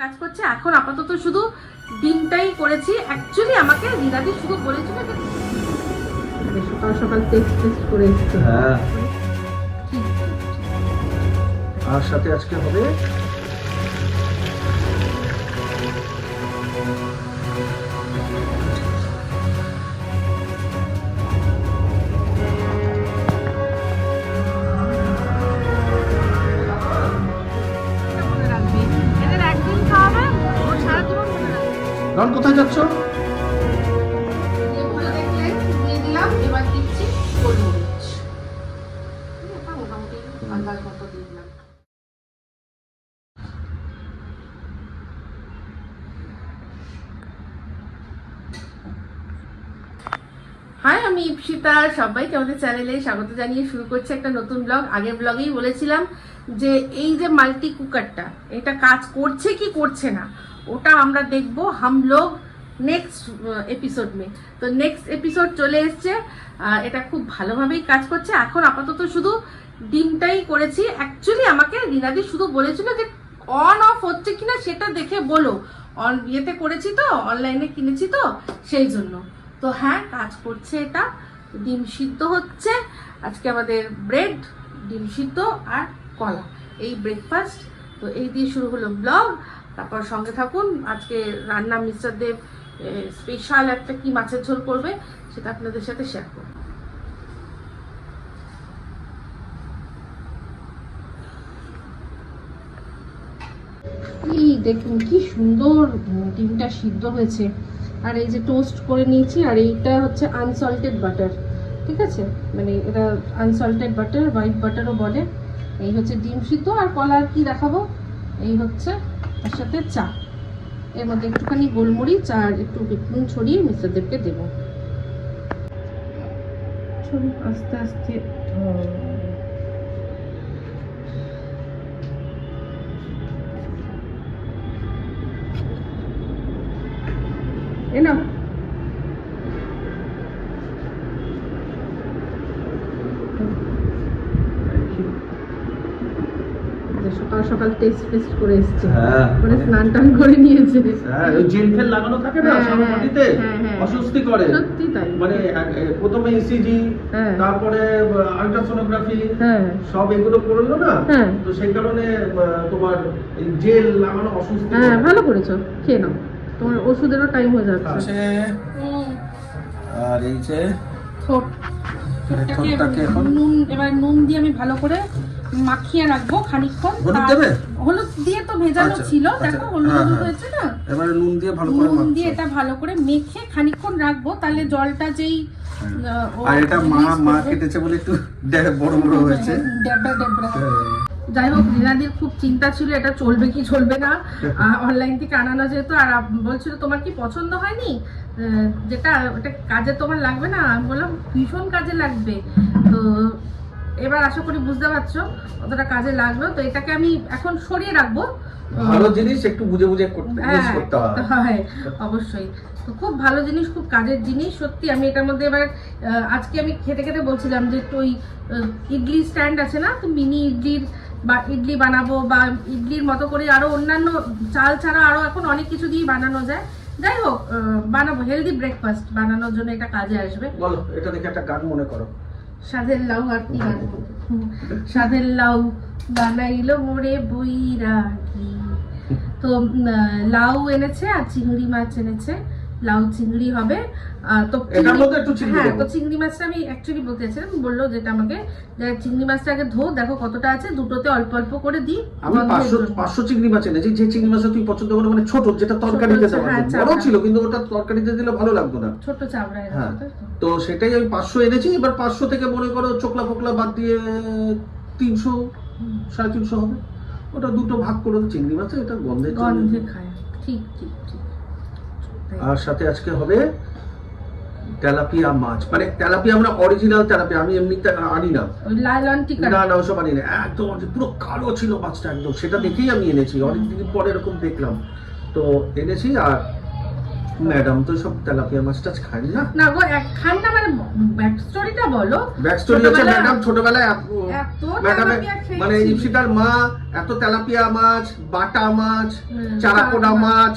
কাজ করছে। এখন আপাতত শুধু ডিমটাই করেছি। অ্যাকচুয়ালি আমাকে রিনাদি শুধু বলেছিল যে সকাল সকাল টেস্ট করে এসেছে। হ্যাঁ, আর সাথে আজকে হবে কোথায় যাচ্ছ? এবার দিচ্ছি গোলমরিচ, মোটামুটি আন্দাজ মতো দিয়ে দিলাম। হাই, আমি ইপসিতা, সবাইকে আমাদের চ্যানেলে স্বাগত জানিয়ে শুরু করছি একটা নতুন ব্লগ। আগের ব্লগেই বলেছিলাম যে এই যে মাল্টি কুকারটা, এটা কাজ করছে কি করছে না ওটা আমরা দেখবো হাম লোগ নেক্সট এপিসোড মে। তো নেক্সট এপিসোড চলে এসছে, এটা খুব ভালোভাবেই কাজ করছে। এখন আপাতত শুধু ডিমটাই করেছি। অ্যাকচুয়ালি আমাকে রিনাদি শুধু বলেছিল যে অন অফ হচ্ছে কিনা সেটা দেখে বলো, অন ইয়েতে করেছি তো, অনলাইনে কিনেছি তো সেই জন্য। তো হ্যাঁ, কাজ করছে এটা। ডিম সিদ্ধ হচ্ছে আজকে আমাদের, ব্রেড, ডিম সিদ্ধ আর কলা, এই ব্রেকফাস্ট। তো এই দিয়ে শুরু হলো ব্লগ। তারপর সঙ্গে থাকুন। আজকে রান্না মিস্টার দেব স্পেশাল একটা কি মাছের ঝোল করবে সেটা আপনাদের সাথে শেয়ার করব। দেখুন কি সুন্দর ডিমটা সিদ্ধ হয়েছে। আর এই যে টোস্ট করে নিয়েছি, আর এইটা হচ্ছে আনসল্টেড বাটার, ঠিক আছে, মানে এটা আনসল্টেড বাটার, হোয়াইট বাটারও বলে। এই হচ্ছে ডিম সিদ্ধ আর কলা। আর কি দেখাবো, এই হচ্ছে তার সাথে চা। এর মধ্যে একটুখানি গোলমরিচ আর একটু নুন ছড়িয়ে মিস্টার দেবকে দেবো। আস্তে আস্তে না সকাল সকাল টেস্ট করে এসেছে। মানে স্নান টান করে নিয়েছে। হ্যাঁ, ওই জেল ফেল লাগানো থাকে না সারা বডিতে, অস্বস্তি করে। সত্যি তাই। মানে প্রথমে ইসিজি, তারপরে আল্ট্রাসোনোগ্রাফি, সব এগুলো করলো না, তো সেই কারণে তোমার এই জেল লাগানো অস্বস্তি। হ্যাঁ, ভালো করেছো, খেয়ে নাও, তোমার ওষুধেরও টাইম হয়ে যাচ্ছে। আর এই যে ঠোঁটটাকে নুন, এবার নুন দিয়ে আমি ভালো করে মাখিয়ে রাখবো খানিকক্ষণ। হলুদ দিয়ে তো ভেজানো ছিল, দেখো হলুদ হয়েছে না, এবারে নুন দিয়ে ভালো করে নুন দিয়ে এটা ভালো করে মেখে খানিকক্ষণ রাখবো। তাহলে জলটা যেই, আর এটা মা কেটেছে বলে একটু বড় বড় হয়েছে, ডেবড়া ডেবড়া। যাই হোক, রিনাদির খুব চিন্তা ছিল এটা চলবে কি চলবে না, অনলাইন থেকে আনানো যেহেতু। আর বলছিল তোমার কি পছন্দ হয়নি, যেটা ওটা কাজে তোমার লাগবে না। আমি বললাম ভীষণ কাজে লাগবে। তো এবার আশা করি বুঝতে পারছো কতটা কাজে লাগলো। তো এটাকে আমি এখন সরিয়ে রাখবো। ভালো জিনিস একটু বুঝে বুঝে করতে হয়, অবশ্যই। তো খুব ভালো জিনিস, খুব কাজের জিনিস সত্যি। আমি এটার মধ্যে এবার আজকে আমি খেতে খেতে বলছিলাম যে একটু ওই ইডলি স্ট্যান্ড আছে না, তো মিনি ইডলির বা ইডলি বানাবো, বা ইডলির মতো করে আরো অন্যান্য চাল ছাড়া আরো এখন অনেক কিছু দিয়ে বানানো যায়। যাই হোক, বানাবো হেলদি ব্রেকফাস্ট বানানোর জন্য, এটা কাজে আসবে। বলো, এটা দেখে একটা গান মনে করো। সাধের লাউ, আর কি গান, সাধের লাউ বানাইলো মোরে বৈরাগী। তো লাউ এনেছে আর চিংড়ি মাছ এনেছে, লাউ চিংড়ি হবে। তো হ্যাঁ, তো চিংড়ি মাছটা আমি অ্যাকচুয়ালি বলতে চাইছিলাম, বললো যেটা আমাকে চিংড়ি মাছটা আগে ধো, দেখো কতটা আছে, দুটোতে অল্প অল্প করে দিই। আমি 500 চিংড়ি মাছ এনেছি। যে চিংড়ি মাছটা তুই পছন্দ করো, মানে ছোট, যেটা তরকারিতে দেওয়া, বড় ছিল কিন্তু ওটা তরকারিতে দিলে ভালো লাগতো না, ছোট চাবড়া। হ্যাঁ, তো সেটাই আমি 500 এনেছি। এবার 500 থেকে মনে করো চোকলা ফোকলা বাদ দিয়ে 300 350 হবে। ওটা দুটো ভাগ করে চিংড়ি মাছ, এটা গন্ধে খায়। ঠিক ঠিক ঠিক। আর সাথে আজকে হবে তেলাপিয়া মাছ, মানে তেলাপিয়া আমরা অরিজিনাল তেলাপিয়া, আমি এমনিতে আনি না, না ওসব আনি না, একদম পুরো কালো ছিল মাছটা একদম, সেটা দেখেই আমি এনেছি। অনেকদিন পরে এরকম দেখলাম, তো এনেছি। আর ম্যাডাম তো সব তেলাপিয়া মাছ টাছ খান না। না গো, খান না মানে ব্যাক স্টোরিটা বলো। ব্যাক স্টোরি হচ্ছে ম্যাডাম ছোটবেলায় ম্যাডাম মানে খেয়েছি। ইপসিতার মা এত তেলাপিয়া মাছ, বাটা মাছ, চারাপোনা মাছ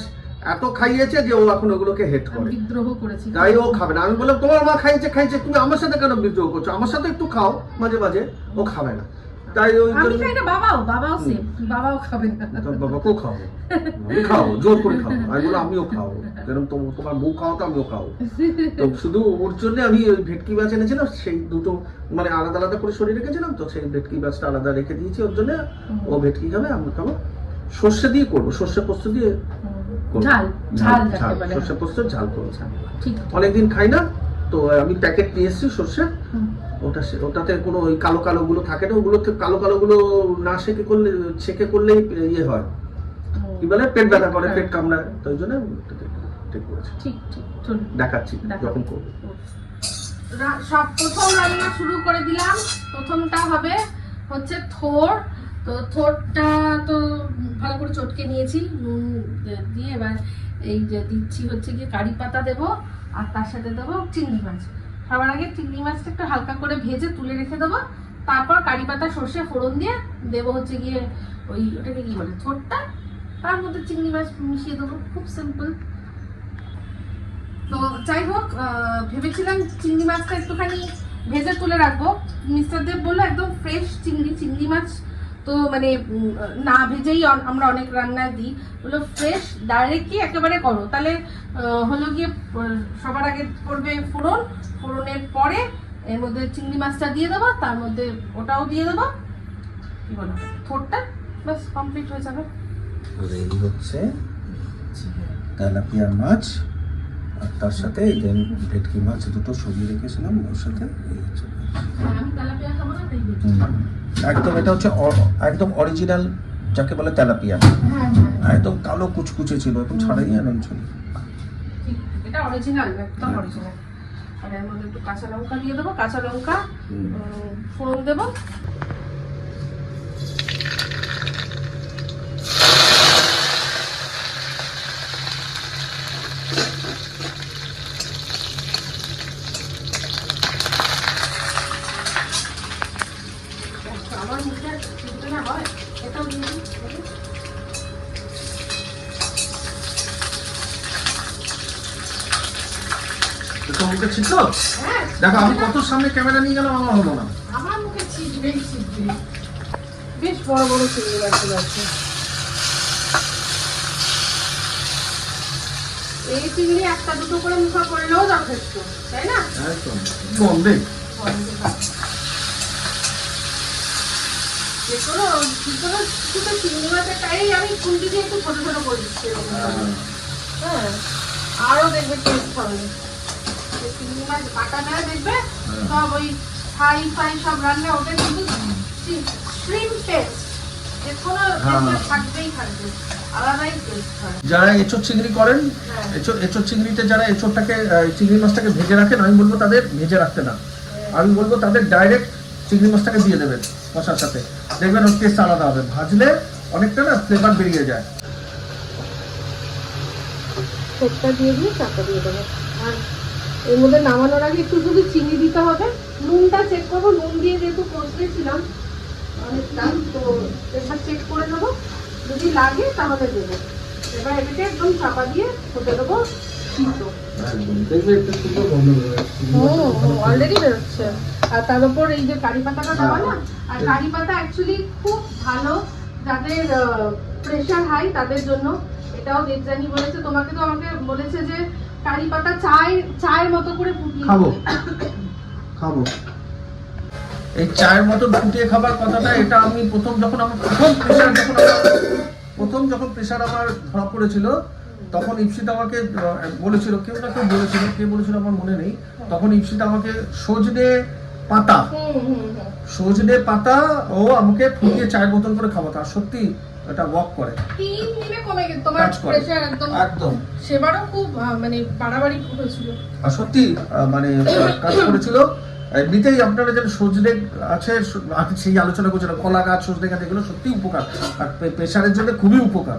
এত খাইয়েছে যে ও এখন ওগুলোকে হেট করে, বিদ্রোহ করেছি, তাই ও খাবে না। আমি বললাম তোমার মা খাইছে, তুমি আমার সাথে কেন বিদ্রোহ করছো? আমার সাথে একটু খাও মাঝে মাঝে। ও খাবে না, তাই ওই আমি খাই না। বাবাও সেম, বাবাও খাবে না। বাবাকেও খাও, আমি খাও, জোর করে খাও। আমি বললাম আমিও খাও, যেরকম তোমার বউ খাও তো আমিও খাও। তো শুধু ওর জন্য আমি ওই ভেটকি মাছ এনেছিলাম, সেই দুটো মানে আলাদা আলাদা করে সরিয়ে রেখেছিলাম, তো সেই ভেটকি মাছটা আলাদা রেখে দিয়েছি ওর জন্য। ও ভেটকি খাবে, আমি খাবো। সর্ষে দিয়ে করবো, সর্ষে পোস্ত দিয়ে ঝাল সর্ষে পোস্ত ঝাল করেছে। অনেকদিন খাই না তো, আমি প্যাকেট নিয়ে এসেছি সর্ষে। ওটাতে কোনো ওই কালো কালো গুলো থাকে না, ওগুলো কালো কালো গুলো না ছেঁকে করলেই ইয়ে হয়, কি বলে পেট ব্যথা করে, পেট কামড়ায়, তো ওই জন্য ঠিক করেছে। দেখাচ্ছি যখন করবো। সব প্রথম রান্না শুরু করে দিলাম। প্রথমটা হবে হচ্ছে থোর। তো থোরটা তো ভালো করে চটকে নিয়েছি নুন দিয়ে। এবার এই যে দিচ্ছি হচ্ছে গিয়ে কারি পাতা দেবো, আর তার সাথে দেবো চিংড়ি মাছ। সবার আগে চিংড়ি মাছটা একটু হালকা করে ভেজে তুলে রেখে দেবো, তারপর কারি পাতা সর্ষে ফোড়ন দিয়ে দেবো হচ্ছে গিয়ে ওই ওটাকে কি বলে থোরটা, তার মধ্যে চিংড়ি মাছ মিশিয়ে দেবো। খুব সিম্পল। তো যাই হোক, ভেবেছিলাম চিংড়ি মাছটা একটুখানি ভেজে তুলে রাখবো। মিস্টার দেব বললো একদম ফ্রেশ চিংড়ি মাছ তো মানে না ভেজেই আমরা অনেক রান্নায় দিই, বললো ফ্রেশ ডাইরেক্টলি একেবারে করো। তাহলে হলো গিয়ে সবার আগে করবে ফোড়নের পরে এর মধ্যে চিংড়ি মাছটা দিয়ে দেবো, তার মধ্যে ওটাও দিয়ে দেবো, কি বলো থোরটা, বাস কমপ্লিট হয়ে যাবে। রেডি হচ্ছে তেলাপিয়া মাছ, আর তার সাথে এই যে ভেটকি মাছ দুটো সরিয়ে রেখেছিলাম ওর সাথে। আমি তেলাপিয়া খাবো না, তাই একদম এটা হচ্ছে একদম অরিজিনাল যাকে বলে তেলাপিয়া। একদম কালো কুচকুচে ছিল, এখন ছাড়াই আনন্দ ছিল। এটা অরিজিনাল, একদম অরিজিনাল। আর এর মধ্যে একটু কাঁচা লঙ্কা দিয়ে দেবো, কাঁচা লঙ্কা ফোড়ন দেবো। আমার মুখে চিনতে না হয়, এটাও দিয়ে দিই। মুখে ছিটলো, দেখো আমি কত সামনে ক্যামেরা নিয়ে গেলাম, আমার হলো না। আমার মুখে ছিটবে। বেশ বড় বড় চিংড়ি মাছগুলো আছে। এই চিংড়ি একটা দুটো করে মুখে করলেও যথেষ্ট, তাই না? একদম বন্ধে যেকোনো ছোট চিংড়ি মাছের টাই আমি খুন্তি দিয়ে একটু ছোট ছোট করে দিচ্ছি। হ্যাঁ, আরো দেখবে টেস্ট হবে। চিংড়ি মাছ বাটা দেয় দেখবে সব ওই ফ্রাই সব রান্না, ওটা কিন্তু শ্রিম্প টেস্ট, যেকোনো থাকবেই থাকবে, আলাদাই টেস্ট হয়। যারা এঁচোড় চিংড়ি করেন, এঁচোড় চিংড়িতে যারা এঁচোড়টাকে চিংড়ি মাছটাকে ভেজে রাখেন, আমি বলবো তাদের ভেজে রাখতে না, আমি বলবো তাদের ডাইরেক্ট চিংড়ি মাছটাকে দিয়ে দেবেন মশার সাথে, দেখবেন ওর টেস্ট আলাদা হবে। ভাজলে অনেকটা না ফ্লেভার বেরিয়ে যায়। সেটটা দিয়ে দিয়ে চাপা দিয়ে দেবো। আর এর মধ্যে নামানোর আগে একটু যদি চিনি দিতে হবে। নুনটা চেক করবো, নুন দিয়ে যেহেতু কষতেছিলাম অনেকটা, তো একবার চেক করে নেবো, যদি লাগে তাহলে দেবো। এবার এটাকে একদম চাপা দিয়ে হতে দেবো সিদ্ধ। অলরেডি বেরোচ্ছে। আর তার উপর এই যে কারি পাতাটা দেওয়া না, আর কারি পাতা অ্যাকচুয়ালি খুব ভালো যাদের প্রেশার হাই তাদের জন্য। এটাও দেবজানি বলেছে, তোমাকে তো আমাকে বলেছে যে কারি পাতা চায়ের মতো করে ফুটিয়ে খাবো। এই চায়ের মতো ফুটিয়ে খাবার কথাটা, এটা আমি প্রথম যখন প্রেশার আমার ধরা পড়েছিল, তখন ইপসিত আমাকে বলেছিল, কেউ না কেউ বলেছিল, কে বলেছিল আমার মনে নেই, তখন ইপসিত আমাকে সজনে পাতা ও আমাকে ফুটিয়ে চায়ের বোতল করে খাওয়াতো। আর সত্যি এটা ওয়ার্ক করে, 3 দিনে কমে গেছে তোমার প্রেশার একদম। সেবারও খুব মানে বাড়াবাড়ি হয়েছিল, আর সত্যি মানে কাজ করেছিল। এমনিতেই আপনারা যেন সজনে আছে, সেই আলোচনা করছিলাম, কলা গাছ, সজনে গাছ, এগুলো সত্যি উপকার, আর প্রেশারের জন্য খুবই উপকার।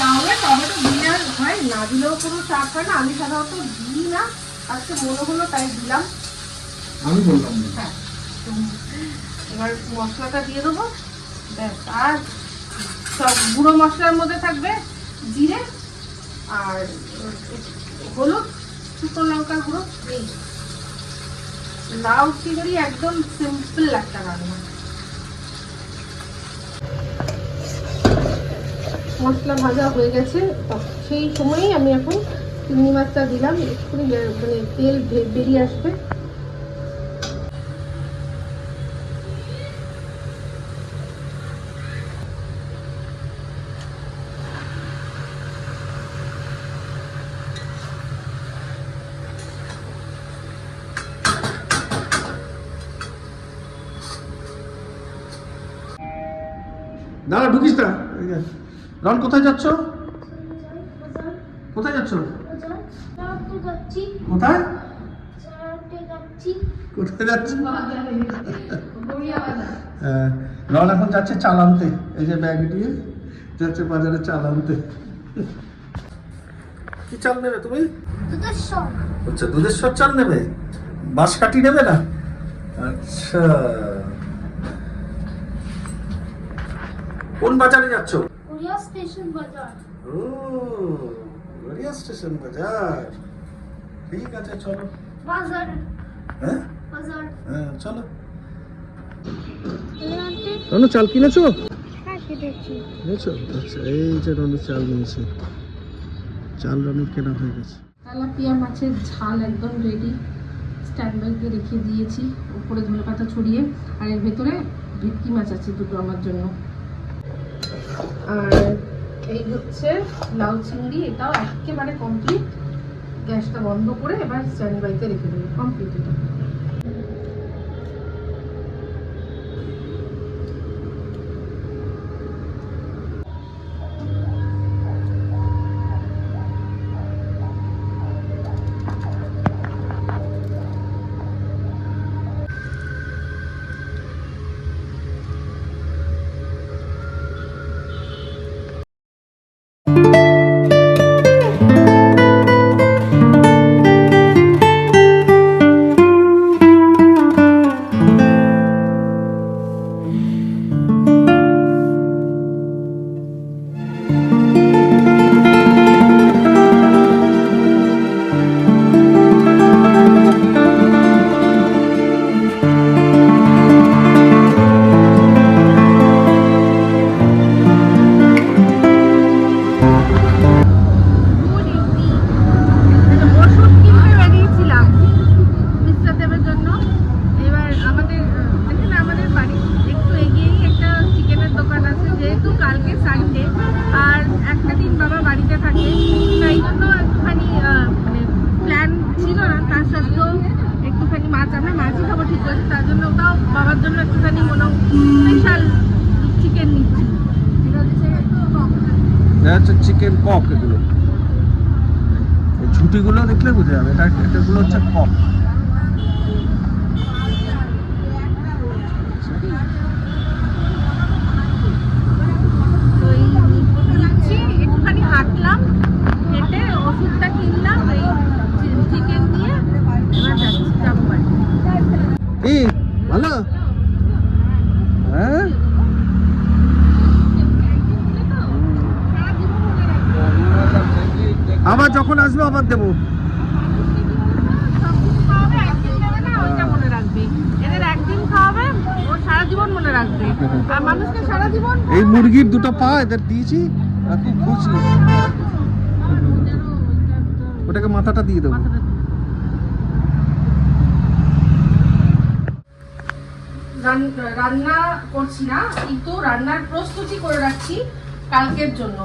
লাউয়ে টমেটো দিলে আর হয় না দিলেও কোনো চাপ হয় না, আমি সাধারণত দিই না, আজকে মনে হলো তাই দিলাম। আমি বললাম না। হ্যাঁ, এবার মশলাটা দিয়ে দেবো, ব্যাস। আর সব গুঁড়ো মশলার মধ্যে থাকবে জিরে আর হলুদ, শুকনো লঙ্কার গুঁড়ো। এই লাউ চিংড়ি একদম সিম্পল একটা রান্না। মশলা ভাজা হয়ে গেছে, সেই সময়ই আমি এখন চিংড়ি মাছটা দিলাম, একটুখানি মানে তেল বেরিয়ে আসবে। দাঁড়া, ঢুকিস না। রন, কোথায় যাচ্ছ? কোথায় যাচ্ছ? কোথায় কোথায় যাচ্ছ? রন এখন যাচ্ছে চাল আনতে, এই যে ব্যাগ নিয়ে যাচ্ছে বাজারে চাল আনতে। কি চাল নেবে তুমি? আচ্ছা, দুধেশ্বর চাল নেবে, বাঁশকাঠি নেবে না? আচ্ছা, কোন বাজারে যাচ্ছ? গড়িয়া স্টেশন বাজার। ও, গড়িয়া স্টেশন বাজার। ঠিক আছে, চলো। বাজার। হ্যাঁ বাজার। হ্যাঁ, চলো। আন্টি, রনু, চাল কিনেছো? হ্যাঁ কিনেছি। কিনেছো? আচ্ছা, এই যে রনু চাল নিয়েছে। চাল রনুর কেনা হয়ে গেছে। তেলাপিয়া মাছের ঝাল একদম রেডি, স্ট্যান্ড বাইতে রেখে দিয়েছি, উপরে ধনেপাতা ছড়িয়ে। আর এর ভেতরে ভেটকি মাছ আছে দুটো আমার জন্য। আর এই হচ্ছে লাউ চিংড়ি, এটাও একেবারে কমপ্লিট। গ্যাসটা বন্ধ করে এবার স্ট্যান্ড বাইতে রেখে দেবো, কমপ্লিট এটা। চিকেন কক, এগুলো ঝুটিগুলো দেখলে বুঝে যাবে এটাগুলো হচ্ছে কক। একটুখানি হাঁটলাম, হেঁটে ওষুধটা কিনলাম, এই চিকেন দিয়ে এবার যাবো বাড়ি। কি ভালো? হ্যাঁ, আবার যখন আসবো আবার দেবো। এই মুরগির দুটো পা এদের দিয়েছি, খুব খুশি। ওটাকে মাথাটা দিয়ে দেবো। রান্না করছি না, কিন্তু রান্নার প্রস্তুতি করে রাখছি কালকের জন্য।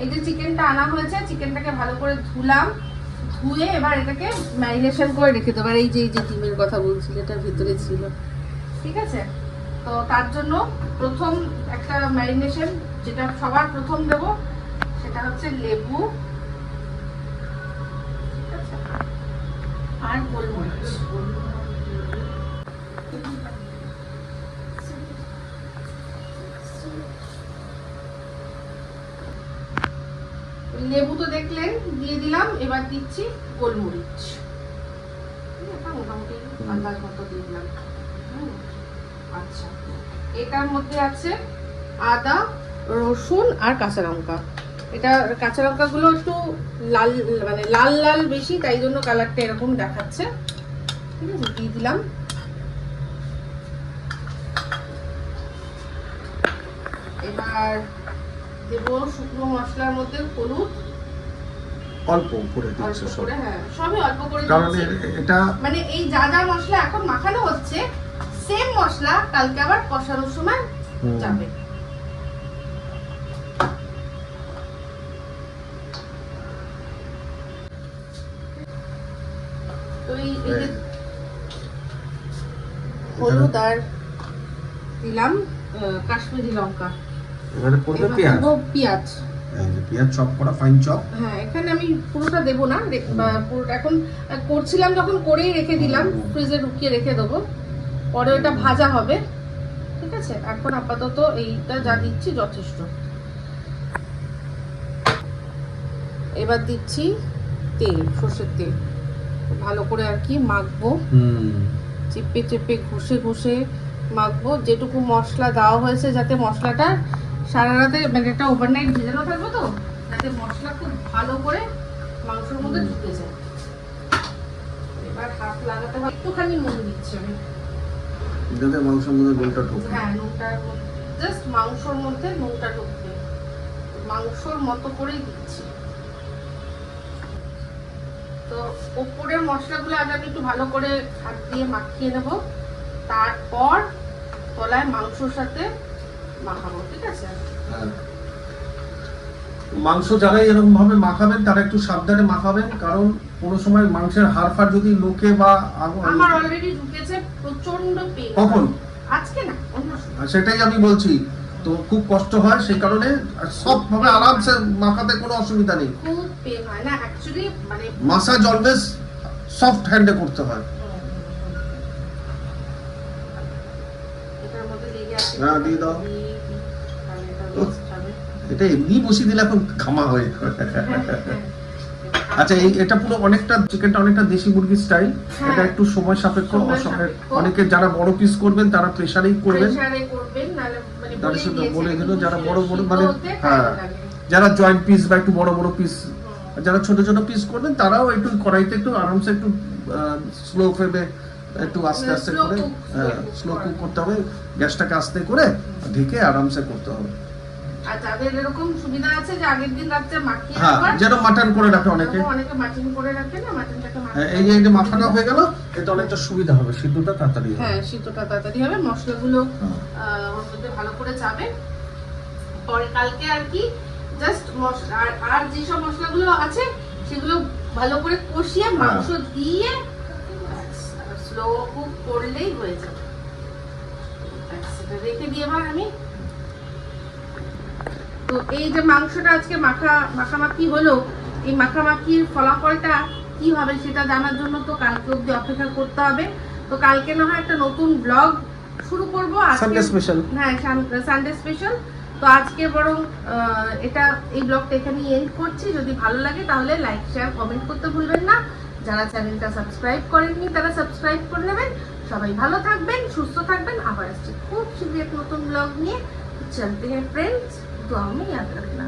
এই যে চিকেনটা আনা হয়েছে, চিকেনটাকে ভালো করে ধুলাম, ধুয়ে এবার এটাকে ম্যারিনেশন করে রেখে দেবো। এই যে ডিমের কথা বলছি, এটার ভিতরে ছিল, ঠিক আছে? তো তার জন্য প্রথম একটা ম্যারিনেশন, যেটা সবার প্রথম দেবো, সেটা হচ্ছে লেবু আর গোলমরিচ। লেবু তো দেখলেন দিয়ে দিলাম, এবার দিচ্ছি গোলমরিচ। এটা মোটামুটি আন্দাজ মতো দিয়ে দিলাম। আচ্ছা, এটার মধ্যে আছে আদা, রসুন আর কাঁচা লঙ্কা। এটা কাঁচা লঙ্কাগুলো একটু লাল, মানে লাল লাল বেশি, তাই জন্য কালারটা এরকম দেখাচ্ছে। ঠিক আছে, দিয়ে দিলাম। এবার দেব শুকনো মশলার মধ্যে হলুদ অল্প করে দিচ্ছ অল্প সব, করে, হ্যাঁ সবই অল্প করে কারণ দিচ্ছি। এটা মানে এই যা যা মশলা এখন মাখানো হচ্ছে, সেম মশলা কালকে আবার কষানোর সময় যাবে। তো এই যে হলুদ আর দিলাম কাশ্মীরি লঙ্কা। এবারে পড়বে এবার পেঁয়াজ। দেবো পেঁয়াজ। এই যে পেঁয়াজ চপ করা, ফাইন চপ। হ্যাঁ, এখানে আমি পুরোটা দেবো না, পুরোটা এখন করছিলাম যখন করেই রেখে দিলাম, ফ্রিজে ঢুকিয়ে রেখে দেবো, পরে ওটা ভাজা হবে। ঠিক আছে, এখন আপাতত এইটা যা দিচ্ছি যথেষ্ট। এবার দিচ্ছি তেল, সর্ষের তেল। ভালো করে আর কি মাখবো, চেপে চেপে ঘষে ঘষে মাখবো। যেটুকু মশলা দেওয়া হয়েছে যাতে মশলাটা সারা রাতে, মানে এটা ওভারনাইট ভেজানো থাকবে, তো যাতে মশলা খুব ভালো করে মাংসের মধ্যে ঢুকে যায়। এবার হাত লাগাতে হয়, একটুখানি নুন দিচ্ছি আমি, যাতে মাংসের মধ্যে নুনটা ঢোকে। হ্যাঁ নুনটার মধ্যে, জাস্ট মাংসর মধ্যে নুনটা ঢুকবে, মাংসর মতো করেই দিচ্ছি। তো ওপরের মশলাগুলো আগে আমি একটু ভালো করে হাত দিয়ে মাখিয়ে নেব, তারপর তলায় মাংসর সাথে মাখাবো। ঠিক আছে, মাংস যারা এরকম ভাবে মাখাবেন তারা একটু সাবধানে মাখাবেন, কারণ কোনো সময় মাংসের হাড় ফাড় যদি লোকে বা আমার অলরেডি ঢুকেছে প্রচন্ড পেন। কখন? আজকে না, অন্য সময়। সেটাই আমি বলছি, তো খুব কষ্ট হয়, সেই কারণে সব ভাবে আরামসে মাখাতে কোনো অসুবিধা নেই। খুব পেন হয় না অ্যাকচুয়ালি, মানে মাসাজ অলওয়েজ সফট হ্যান্ডে করতে হয়। এটার মধ্যে লেগে আছে, হ্যাঁ, দিয়ে দাও। তাহলে এটা waste হবে। এটা এমনি বসিয়ে দিলে এখন খামা হয়ে আচ্ছা, এটা পুরো অনেকটা, চিকেনটা অনেকটা দেশি মুরগির স্টাইল। হ্যাঁ। এটা একটু সময় সাপেক্ষ। সময় সাপেক্ষ। অনেকে যারা বড় পিস করবেন তারা প্রেসারেই করবেন, প্রেসারে করবেন, নাহলে মানে তার বলেই সাথে দিয়েছে, বলে দিল যারা একটু বড় বড় সিদ্ধ মানে হতে হ্যাঁ, time লাগে। যারা জয়েন্ট পিস বা একটু বড় বড় পিস, যারা ছোট ছোট পিস করবেন তারাও একটু কড়াইতে একটু আরামসে একটু স্লো ফ্লেমে একটু আস্তে আস্তে Slow করে cook, স্লো কুক করতে হবে, গ্যাসটাকে আস্তে করে ঢেকে আরামসে করতে হবে। আর যাদের এরকম সুবিধা আছে যে আগের দিন রাতে মাখিয়ে হ্যাঁ, রাখবার, যেন মাটন করে রাখে অনেকে। অনেকে মাটন করে রাখে না, মাটনটাকে এই যে মাখানো হয়ে গেল, এটা অনেকটা সুবিধা হবে, সিদ্ধটা তাড়াতাড়ি হবে। হ্যাঁ, সিদ্ধটা তাড়াতাড়ি হবে, মশলাগুলো ওর মধ্যে ভালো করে যাবে। পরে কালকে আর কি জাস্ট মশলা আর যেসব মশলাগুলো আছে সেগুলো ভালো করে কষিয়ে মাংস দিয়ে স্লো কুক করলেই হয়ে যাবে। সেটা রেখে দিয়ে এবার আমি, তো এই যে মাংসটা আজকে মাখামাখি হলো, এই মাখামাখির ফলাফলটা কি হবে সেটা জানার জন্য তো কালকে অবধি অপেক্ষা করতে হবে। তো কালকে না হয় একটা নতুন ব্লগ শুরু করবো, সানডে স্পেশাল। হ্যাঁ, সানডে স্পেশাল। তো আজকে বরং এই ব্লগটা এখানেই এন্ড করছি। যদি ভালো লাগে তাহলে লাইক, শেয়ার, কমেন্ট করতে ভুলবেন না। যারা চ্যানেলটা সাবস্ক্রাইব করেননি তারা সাবস্ক্রাইব করে নেবেন। সবাই ভালো থাকবেন, সুস্থ থাকবেন। আবার আসছে খুব শীঘ্রই এক নতুন ব্লগ নিয়ে। চলতে হ্যাঁ ফ্রেন্ডস, তো আমি याद रखना।